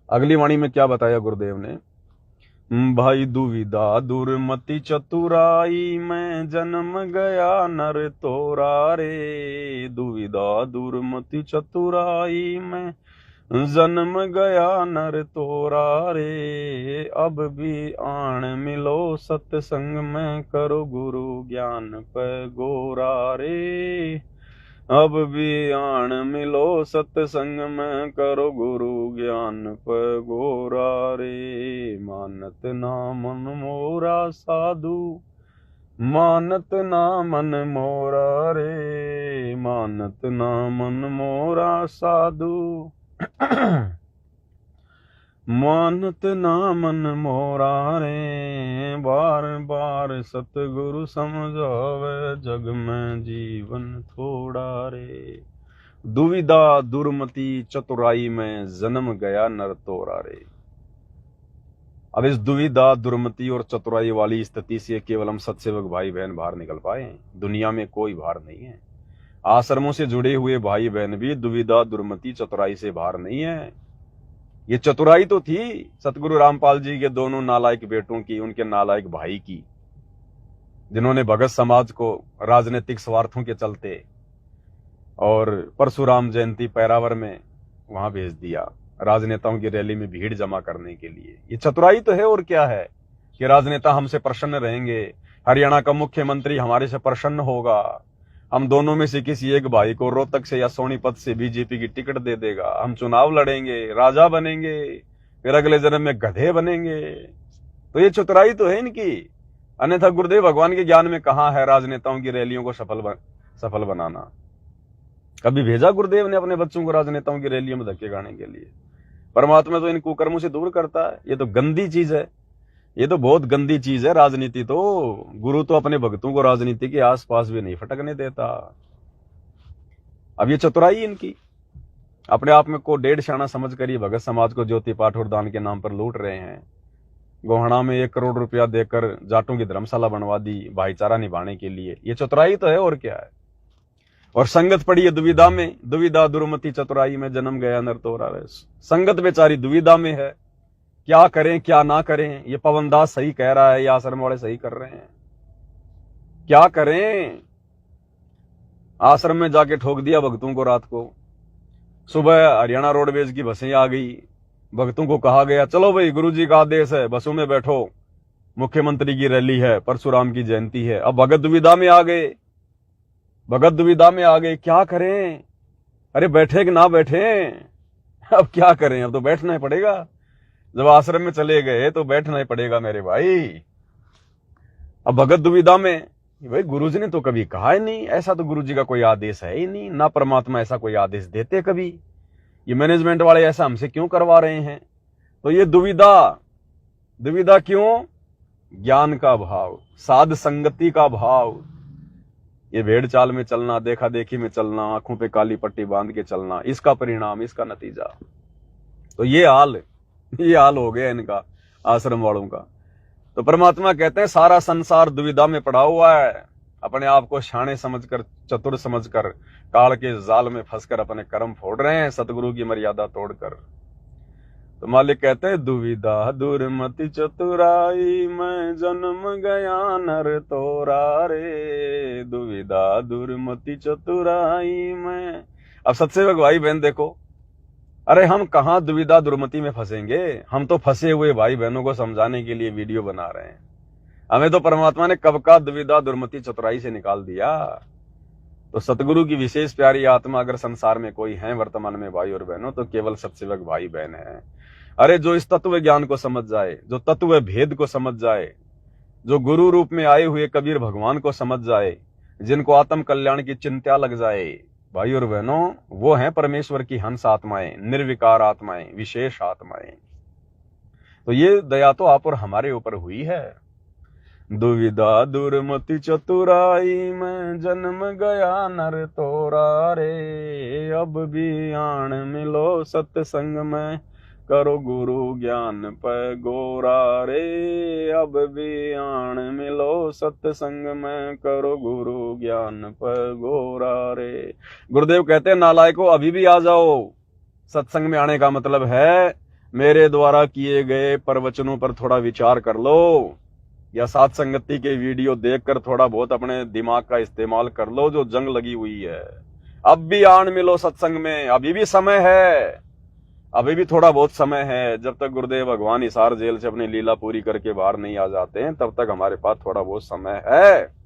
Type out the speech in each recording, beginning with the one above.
अगली वाणी में क्या बताया गुरुदेव ने? भाई दुविधा दुर्मति चतुराई में जन्म गया नर तोरा रे। दुविधा दुर्मति चतुराई में जन्म गया नर तोरा रे। अब भी आण मिलो सत्संग में करो गुरु ज्ञान पे गोरा रे। अब भी आण मिलो सत्संग में करो गुरु ज्ञान पे गोरा रे। मानत ना मन मोरा साधु, मानत ना मन मोरा रे। मानत ना मन मोरा साधु, मानत ना मन मोरा रे। बार बार सतगुरु समझावे जग में जीवन थोड़ा रे। दुविधा दुर्मति चतुराई में जन्म गया नर तोरा रे। अब इस दुविधा दुर्मति और चतुराई वाली स्थिति से केवल हम सत्सेवक भाई बहन बाहर निकल पाए। दुनिया में कोई बाहर नहीं है। आश्रमों से जुड़े हुए भाई बहन भी दुविधा दुर्मति चतुराई से बाहर नहीं है। ये चतुराई तो थी सतगुरु रामपाल जी के दोनों नालायक बेटों की, उनके नालायक भाई की, जिन्होंने भगत समाज को राजनीतिक स्वार्थों के चलते और परशुराम जयंती पैरावर में वहां भेज दिया राजनेताओं की रैली में भीड़ जमा करने के लिए। ये चतुराई तो है और क्या है कि राजनेता हमसे प्रसन्न रहेंगे, हरियाणा का मुख्यमंत्री हमारे से प्रसन्न होगा, हम दोनों में से किसी एक भाई को रोहतक से या सोनीपत से बीजेपी की टिकट दे देगा, हम चुनाव लड़ेंगे, राजा बनेंगे, फिर अगले जन्म में गधे बनेंगे। तो ये चतुराई तो है इनकी। अन्यथा गुरुदेव भगवान के ज्ञान में कहां है राजनेताओं की रैलियों को सफल बनाना? कभी भेजा गुरुदेव ने अपने बच्चों को राजनेताओं की रैलियों में धक्के खाने के लिए? परमात्मा तो इन कुकर्मों से दूर करता है। ये तो गंदी चीज है, ये तो बहुत गंदी चीज है राजनीति। तो गुरु तो अपने भक्तों को राजनीति के आसपास भी नहीं फटकने देता। अब ये चतुराई इनकी, अपने आप में को डेढ़ शाना समझ कर ये भगत समाज को ज्योति पाठ और दान के नाम पर लूट रहे हैं। गोहना में 1 करोड़ रुपया देकर जाटों की धर्मशाला बनवा दी भाईचारा निभाने के लिए। ये चतुराई तो है और क्या है। और संगत पड़ी है दुविधा में। दुविधा दुर्मति चतुराई में जन्म गया नर तोरा रे। संगत बेचारी दुविधा में है, क्या करें क्या ना करें। ये पवनदास सही कह रहा है, ये आश्रम वाले सही कर रहे हैं। क्या करें? आश्रम में जाके ठोक दिया भक्तों को रात को। सुबह हरियाणा रोडवेज की बसें आ गई, भक्तों को कहा गया चलो भाई गुरुजी का आदेश है, बसों में बैठो, मुख्यमंत्री की रैली है, परशुराम की जयंती है। अब भगत दुविधा में आ गए, भगत दुविधा में आ गए, क्या करें? अरे बैठे कि ना बैठे? अब क्या करें? अब तो बैठना ही पड़ेगा। जब आश्रम में चले गए तो बैठना ही पड़ेगा मेरे भाई। अब भगत दुविधा में, भाई गुरुजी ने तो कभी कहा ही नहीं, ऐसा तो गुरुजी का कोई आदेश है ही नहीं, ना परमात्मा ऐसा कोई आदेश देते कभी। ये मैनेजमेंट वाले ऐसा हमसे क्यों करवा रहे हैं? तो ये दुविधा क्यों? ज्ञान का भाव, साध संगति का भाव। ये भेड़ चाल में चलना, देखा देखी में चलना, आंखों पे काली पट्टी बांध के चलना, इसका परिणाम, इसका नतीजा। तो ये हाल हो गया इनका, आश्रम वालों का। तो परमात्मा कहते हैं सारा संसार दुविधा में पड़ा हुआ है। अपने आप को शाणे समझकर, चतुर समझकर, काल के जाल में फंसकर अपने कर्म फोड़ रहे हैं, सतगुरु की मर्यादा तोड़कर। तो मालिक कहते हैं दुविधा दुर्मति चतुराई में जन्म गया नर तोरा रे। दुविधा दुर्मति चतुराई में। अब सत्सेवक भाई बहन देखो, अरे हम कहां दुविधा दुर्मति में फंसेंगे? हम तो फंसे हुए भाई बहनों को समझाने के लिए वीडियो बना रहे हैं। हमें तो परमात्मा ने कब का दुविधा दुर्मति चतुराई से निकाल दिया। तो सतगुरु की विशेष प्यारी आत्मा अगर संसार में कोई है वर्तमान में भाई और बहनों, तो केवल सत्सेवक भाई बहन है। अरे जो इस तत्व ज्ञान को समझ जाए, जो तत्व भेद को समझ जाए, जो गुरु रूप में आए हुए कबीर भगवान को समझ जाए, जिनको आत्म कल्याण की चिंता लग जाए, भाई और बहनों, वो हैं परमेश्वर की हंस आत्माएं, निर्विकार आत्माएं, विशेष आत्माएं। तो ये दया तो आप और हमारे ऊपर हुई है। दुविधा दुर्मति चतुराई में जन्म गया नर तोरा रे। अब भी आण मिलो सत्संग में करो गुरु ज्ञान पे गोरा रे। अब भी आण मिलो सत्संग में करो गुरु ज्ञान पे गोरा रे। गुरुदेव कहते हैं नालायकों अभी भी आ जाओ। सत्संग में आने का मतलब है मेरे द्वारा किए गए प्रवचनों पर थोड़ा विचार कर लो, या साथ संगति के वीडियो देखकर थोड़ा बहुत अपने दिमाग का इस्तेमाल कर लो। जो जंग लगी हुई है, अब भी आन मिलो सत्संग में, अभी भी समय है, अभी भी थोड़ा बहुत समय है। जब तक गुरुदेव भगवान हिसार जेल से अपनी लीला पूरी करके बाहर नहीं आ जाते हैं, तब तक हमारे पास थोड़ा बहुत समय है।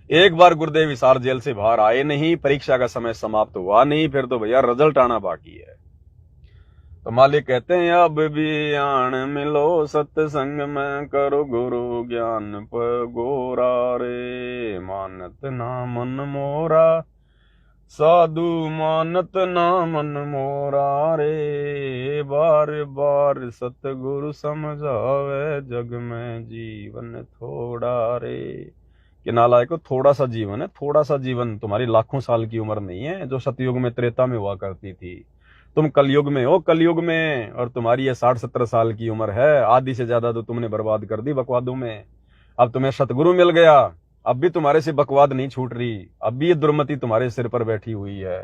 एक बार गुरुदेव हिसार जेल से बाहर आए नहीं, परीक्षा का समय समाप्त हुआ नहीं, फिर तो भैया रिजल्ट आना बाकी है। तो मालिक कहते हैं अब भी आन मिलो सत्संग में, करो गुरु ज्ञान पगोरा रे। मानत ना मन मोरा साधु, मानत ना मन मोरा रे। बार बार सतगुरु समझावे, जग में जीवन थोड़ा रे। कि नालायको, थोड़ा सा जीवन है, थोड़ा सा जीवन। तुम्हारी लाखों साल की उम्र नहीं है जो सतयुग में त्रेता में हुआ करती थी। तुम कलयुग में हो, कलयुग में, और तुम्हारी ये 60-70 साल की उम्र है। आधी से ज्यादा तो तुमने बर्बाद कर दी बकवादों में। अब तुम्हें सतगुरु मिल गया, अब भी तुम्हारे से बकवाद नहीं छूट रही, अब भी ये दुर्मति तुम्हारे सिर पर बैठी हुई है।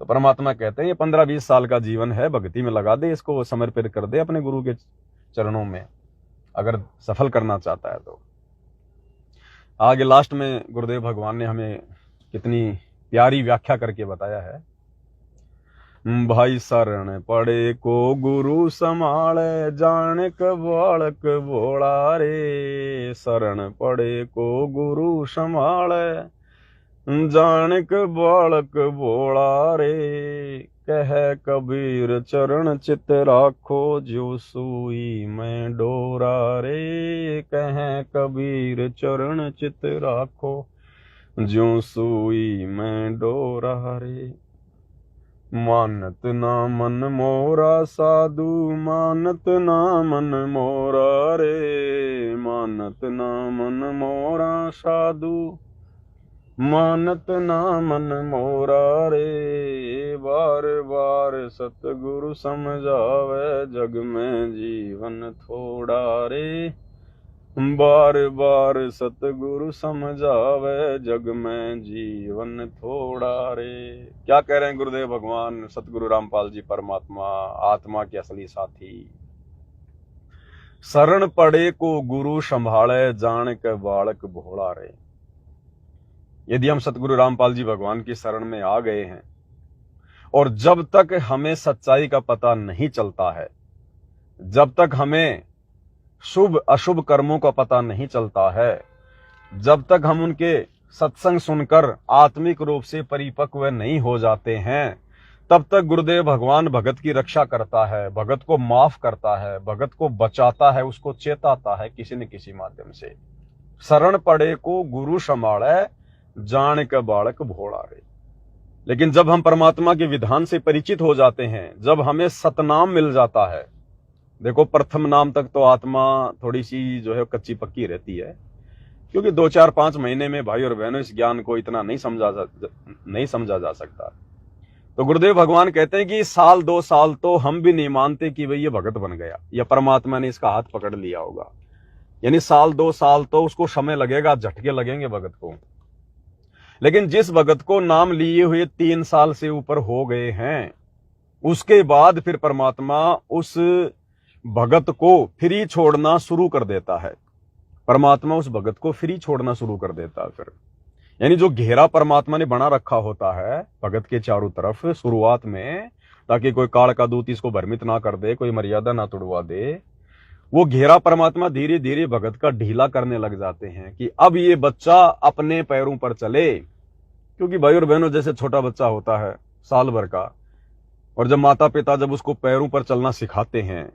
तो परमात्मा कहते हैं ये 15-20 साल का जीवन है, भक्ति में लगा दे, इसको समर्पित कर दे अपने गुरु के चरणों में, अगर सफल करना चाहता है तो। आगे लास्ट में गुरुदेव भगवान ने हमें कितनी प्यारी व्याख्या करके बताया है। भाई शरण पड़े को गुरु संभाले, जाने बालक भोला रे। शरण पड़े को गुरु संभाले, जाने बालक भोला रे। कह कबीर चरण चित राखो, जो सुई में डोरा रे। कह कबीर चरण चित राखो, जो सुई में डोरा रे। मानत ना मन मोरा साधु, मानत ना मन मोरा रे। मानत ना मन मोरा साधु, मानत ना मन मोरा रे। बार बार सतगुरु समझावे, जग में जीवन थोड़ा रे। बार बार सतगुरु समझावे, जग में जीवन थोड़ा रे। क्या कह रहे हैं गुरुदेव भगवान सतगुरु रामपाल जी परमात्मा, आत्मा के असली साथी। शरण पड़े को गुरु संभाले, जान के बालक भोला रे। यदि हम सतगुरु रामपाल जी भगवान की शरण में आ गए हैं, और जब तक हमें सच्चाई का पता नहीं चलता है, जब तक हमें शुभ अशुभ कर्मों का पता नहीं चलता है, जब तक हम उनके सत्संग सुनकर आत्मिक रूप से परिपक्व नहीं हो जाते हैं, तब तक गुरुदेव भगवान भगत की रक्षा करता है, भगत को माफ करता है, भगत को बचाता है, उसको चेताता है किसी न किसी माध्यम से। शरण पड़े को गुरु संभाले, जान के बालक भोला रे। लेकिन जब हम परमात्मा के विधान से परिचित हो जाते हैं, जब हमें सतनाम मिल जाता है, देखो प्रथम नाम तक तो आत्मा थोड़ी सी जो है कच्ची पक्की रहती है, क्योंकि 2-4-5 महीने में भाई और बहनों इस ज्ञान को इतना नहीं समझा जा सकता। तो गुरुदेव भगवान कहते हैं कि 1-2 साल तो हम भी नहीं मानते कि भाई ये भगत बन गया, या परमात्मा ने इसका हाथ पकड़ लिया होगा। यानी 1-2 साल तो उसको समय लगेगा, झटके लगेंगे भगत को। लेकिन जिस भगत को नाम लिए हुए 3 साल से ऊपर हो गए हैं, उसके बाद फिर परमात्मा उस भगत को फ्री छोड़ना शुरू कर देता है। परमात्मा उस भगत को फ्री छोड़ना शुरू कर देता है फिर। यानी जो घेरा परमात्मा ने बना रखा होता है भगत के चारों तरफ शुरुआत में, ताकि कोई काल का दूत इसको भ्रमित ना कर दे, कोई मर्यादा ना तोड़वा दे, वो घेरा परमात्मा धीरे धीरे भगत का ढीला करने लग जाते हैं कि अब ये बच्चा अपने पैरों पर चले। क्योंकि भाई और बहनों, जैसे छोटा बच्चा होता है साल भर का, और जब माता पिता जब उसको पैरों पर चलना सिखाते हैं,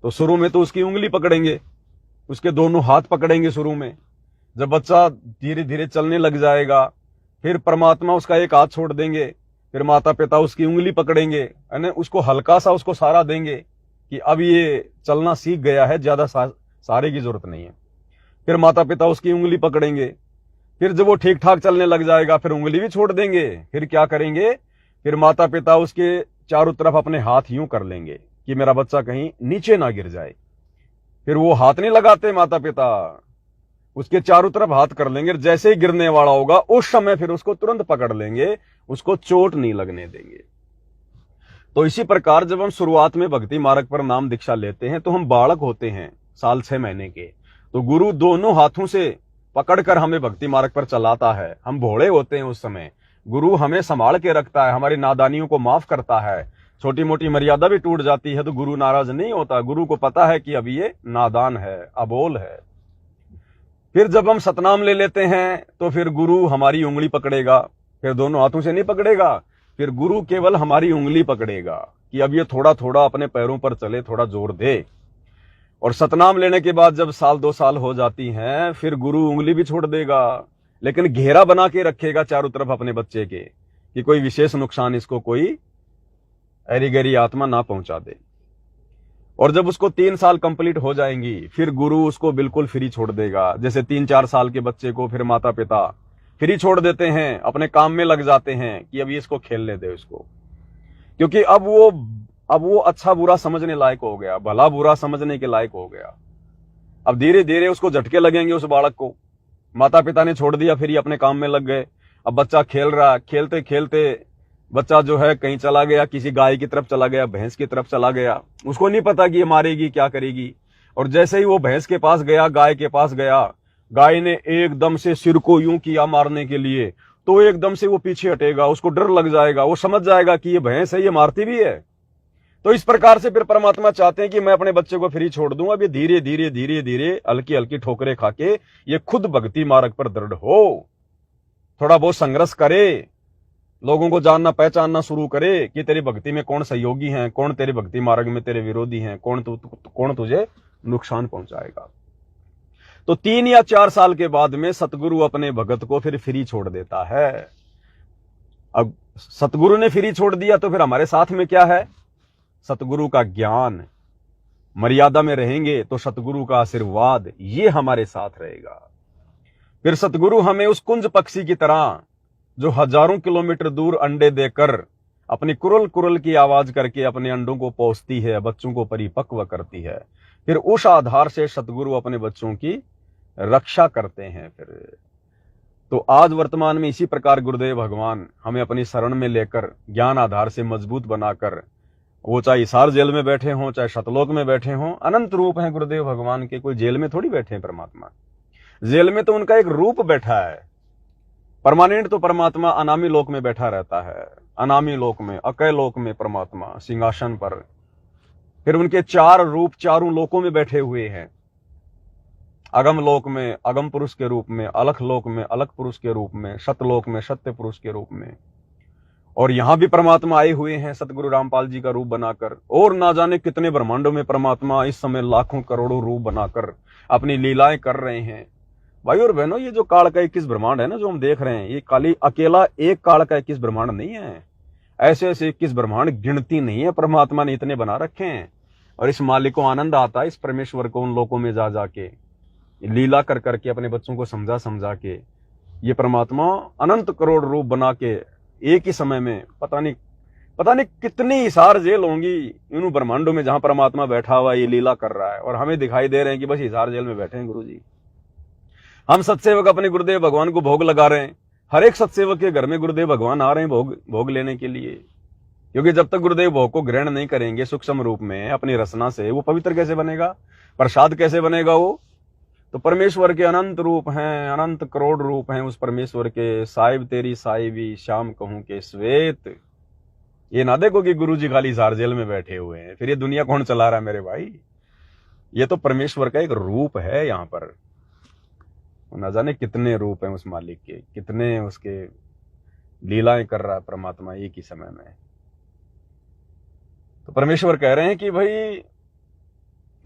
तो शुरू में तो उसकी उंगली पकड़ेंगे, उसके दोनों हाथ पकड़ेंगे शुरू में। जब बच्चा धीरे धीरे चलने लग जाएगा, फिर परमात्मा उसका एक हाथ छोड़ देंगे, फिर माता पिता उसकी उंगली पकड़ेंगे, यानी उसको हल्का सा उसको सहारा देंगे कि अब ये चलना सीख गया है, ज्यादा सहारे की जरूरत नहीं है। फिर माता पिता उसकी उंगली पकड़ेंगे, फिर जब वो ठीक ठाक चलने लग जाएगा, फिर उंगली भी छोड़ देंगे। फिर क्या करेंगे, फिर माता पिता उसके चारों तरफ अपने हाथ यूं कर लेंगे कि मेरा बच्चा कहीं नीचे ना गिर जाए। फिर वो हाथ नहीं लगाते माता पिता, उसके चारों तरफ हाथ कर लेंगे, जैसे ही गिरने वाला होगा उस समय फिर उसको तुरंत पकड़ लेंगे, उसको चोट नहीं लगने देंगे। तो इसी प्रकार जब हम शुरुआत में भक्ति मार्ग पर नाम दीक्षा लेते हैं तो हम बालक होते हैं, साल 6 महीने के। तो गुरु दोनों हाथों से पकड़कर हमें भक्ति मार्ग पर चलाता है। हम भोले होते हैं उस समय, गुरु हमें संभाल के रखता है, हमारी नादानियों को माफ करता है। छोटी मोटी मर्यादा भी टूट जाती है तो गुरु नाराज नहीं होता। गुरु को पता है कि अभी ये नादान है, अबोल है। फिर जब हम सतनाम ले लेते हैं तो फिर गुरु हमारी उंगली पकड़ेगा, फिर दोनों हाथों से नहीं पकड़ेगा, फिर गुरु केवल हमारी उंगली पकड़ेगा कि अब ये थोड़ा थोड़ा अपने पैरों पर चले, थोड़ा जोर दे। और सतनाम लेने के बाद जब साल 2 साल हो जाती हैं फिर गुरु उंगली भी छोड़ देगा, लेकिन घेरा बना के रखेगा चारों तरफ अपने बच्चे के कि कोई विशेष नुकसान इसको कोई ऐरी गैरी आत्मा ना पहुंचा दे। और जब उसको 3 साल कंप्लीट हो जाएंगी फिर गुरु उसको बिल्कुल फ्री छोड़ देगा। जैसे 3-4 साल के बच्चे को फिर माता पिता फ्री छोड़ देते हैं, अपने काम में लग जाते हैं कि अभी इसको खेलने दे इसको, क्योंकि अब वो अच्छा बुरा समझने लायक हो गया, भला बुरा समझने के लायक हो गया। अब धीरे धीरे उसको झटके लगेंगे उस बालक को। माता पिता ने छोड़ दिया, फिर ये अपने काम में लग गए। अब बच्चा खेल रहा, खेलते खेलते बच्चा जो है कहीं चला गया, किसी गाय की तरफ चला गया, भैंस की तरफ चला गया। उसको नहीं पता कि ये मारेगी क्या करेगी। और जैसे ही वो भैंस के पास गया, गाय के पास गया, गाय ने एकदम से सिर को यूं किया मारने के लिए, तो एकदम से वो पीछे हटेगा, उसको डर लग जाएगा, वो समझ जाएगा कि ये भैंस है, ये मारती भी है। तो इस प्रकार से फिर परमात्मा चाहते हैं कि मैं अपने बच्चे को फ्री छोड़ दूं। अब ये धीरे धीरे धीरे धीरे हल्की हल्की ठोकरें खाके ये खुद भक्ति मार्ग पर दृढ़ हो, थोड़ा बहुत संघर्ष करे, लोगों को जानना पहचानना शुरू करे कि तेरी भक्ति में कौन सहयोगी हैं, कौन तेरे भक्ति मार्ग में तेरे विरोधी हैं, कौन तुझे नुकसान पहुंचाएगा। तो 3 या 4 साल के बाद में सतगुरु अपने भगत को फिर फ्री छोड़ देता है। अब सतगुरु ने फ्री छोड़ दिया तो फिर हमारे साथ में क्या है? सतगुरु का ज्ञान। मर्यादा में रहेंगे तो सतगुरु का आशीर्वाद ये हमारे साथ रहेगा। फिर सतगुरु हमें उस कुंज पक्षी की तरह जो हजारों किलोमीटर दूर अंडे देकर अपनी कुरल कुरल की आवाज करके अपने अंडों को पोसती है, बच्चों को परिपक्व करती है, फिर उस आधार से सतगुरु अपने बच्चों की रक्षा करते हैं। फिर तो आज वर्तमान में इसी प्रकार गुरुदेव भगवान हमें अपनी शरण में लेकर ज्ञान आधार से मजबूत बनाकर, वो चाहे हिसार जेल में बैठे हों, चाहे शतलोक में बैठे हों, अनंत रूप हैं गुरुदेव भगवान के। कोई जेल में थोड़ी बैठे हैं परमात्मा, जेल में तो उनका एक रूप बैठा है। परमानेंट तो परमात्मा अनामी लोक में बैठा रहता है, अनामी लोक में, अकय लोक में परमात्मा सिंहासन पर। फिर उनके 4 रूप चारों लोकों में बैठे हुए हैं। अगम लोक में अगम पुरुष के रूप में, अलख लोक में अलख पुरुष के रूप में, सतलोक में सत्य पुरुष के रूप में। और यहां भी परमात्मा आए हुए हैं सतगुरु रामपाल जी का रूप बनाकर। और ना जाने कितने ब्रह्मांडों में परमात्मा इस समय लाखों करोड़ों रूप बनाकर अपनी लीलाएं कर रहे हैं। भाई और बहनों, ये जो काल का 21 ब्रह्मांड है ना जो हम देख रहे हैं, ये खाली अकेला एक काल का 21 ब्रह्मांड नहीं है। ऐसे ऐसे 21 ब्रह्मांड गिनती नहीं है, परमात्मा ने इतने बना रखे हैं। और इस मालिक को आनंद आता है, इस परमेश्वर को उन लोगों में जा जाके लीला कर करके अपने बच्चों को समझा समझा के ये परमात्मा अनंत करोड़ रूप बना के एक ही समय में पता नहीं कितनी हिसार जेल होंगी इन ब्रह्मांडों में जहां परमात्मा बैठा हुआ ये लीला कर रहा है। और हमें दिखाई दे रहे हैं कि बस हिसार जेल में बैठे हैं गुरु जी। हम सत्सेवक अपने गुरुदेव भगवान को भोग लगा रहे हैं। हर एक सत्सेवक के घर में गुरुदेव भगवान आ रहे हैं भोग लेने के लिए, क्योंकि जब तक गुरुदेव भोग को ग्रहण नहीं करेंगे सूक्ष्म रूप में अपनी रचना से, वो पवित्र कैसे बनेगा, प्रसाद कैसे बनेगा वो? तो परमेश्वर के अनंत रूप हैं, अनंत करोड़ रूप हैं उस परमेश्वर के। साहिब तेरी साहिबी श्याम कहूं के श्वेत। ये ना देखो कि गुरु जी खाली हिसार जेल में बैठे हुए हैं, फिर ये दुनिया कौन चला रहा है मेरे भाई? ये तो परमेश्वर का एक रूप है यहाँ पर। न जाने कितने रूप हैं उस मालिक के, कितने उसके लीलाएं कर रहा है परमात्मा एक ही समय में। तो परमेश्वर कह रहे हैं कि भाई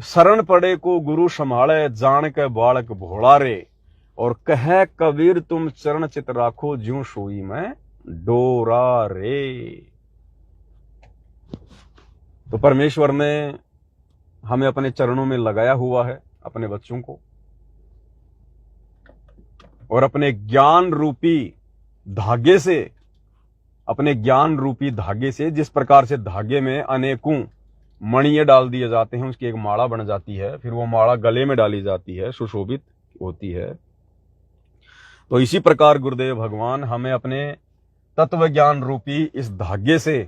शरण पड़े को गुरु संभाले, जान के बालक भोला रे। और कह कबीर तुम चरण चित राखो, ज्यों सोई में डोरा रे। तो परमेश्वर ने हमें अपने चरणों में लगाया हुआ है, अपने बच्चों को, और अपने ज्ञान रूपी धागे से, अपने ज्ञान रूपी धागे से, जिस प्रकार से धागे में अनेकों मणिये डाल दिए जाते हैं, उसकी एक माला बन जाती है, फिर वो माला गले में डाली जाती है, सुशोभित होती है। तो इसी प्रकार गुरुदेव भगवान हमें अपने तत्व ज्ञान रूपी इस धागे से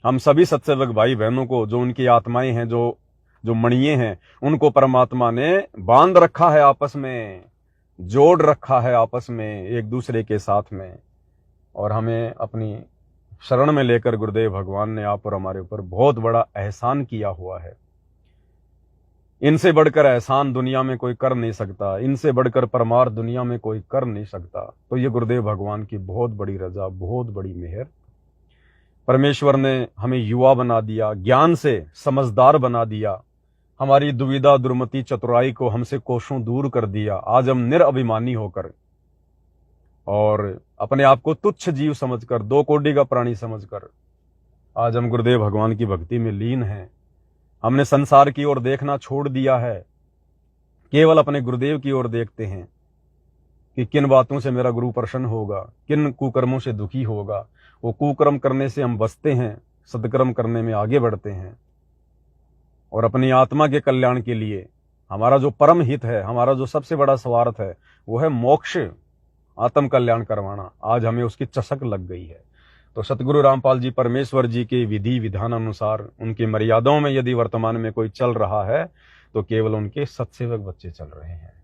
हम सभी सत्सेवक भाई बहनों को, जो उनकी आत्माएं हैं, जो जो मणिये हैं, उनको परमात्मा ने बांध रखा है आपस में, जोड़ रखा है आपस में एक दूसरे के साथ में। और हमें अपनी शरण में लेकर गुरुदेव भगवान ने आप और हमारे ऊपर बहुत बड़ा एहसान किया हुआ है। इनसे बढ़कर एहसान दुनिया में कोई कर नहीं सकता, इनसे बढ़कर परमार्थ दुनिया में कोई कर नहीं सकता। तो ये गुरुदेव भगवान की बहुत बड़ी रजा, बहुत बड़ी मेहर। परमेश्वर ने हमें युवा बना दिया, ज्ञान से समझदार बना दिया, हमारी दुविधा दुर्मति चतुराई को हमसे कोसों दूर कर दिया। आज हम निरअभिमानी होकर और अपने आप को तुच्छ जीव समझकर, दो कोटि का प्राणी समझकर आज हम गुरुदेव भगवान की भक्ति में लीन हैं। हमने संसार की ओर देखना छोड़ दिया है, केवल अपने गुरुदेव की ओर देखते हैं कि किन बातों से मेरा गुरु प्रसन्न होगा, किन कुकर्मों से दुखी होगा। वो कुकर्म करने से हम बचते हैं, सदकर्म करने में आगे बढ़ते हैं। और अपनी आत्मा के कल्याण के लिए हमारा जो परम हित है, हमारा जो सबसे बड़ा स्वार्थ है, वो है मोक्ष, आत्म कल्याण करवाना। आज हमें उसकी चसक लग गई है। तो सतगुरु रामपाल जी परमेश्वर जी के विधि विधान अनुसार, उनकी मर्यादाओं में यदि वर्तमान में कोई चल रहा है, तो केवल उनके सत्सेवक बच्चे चल रहे हैं।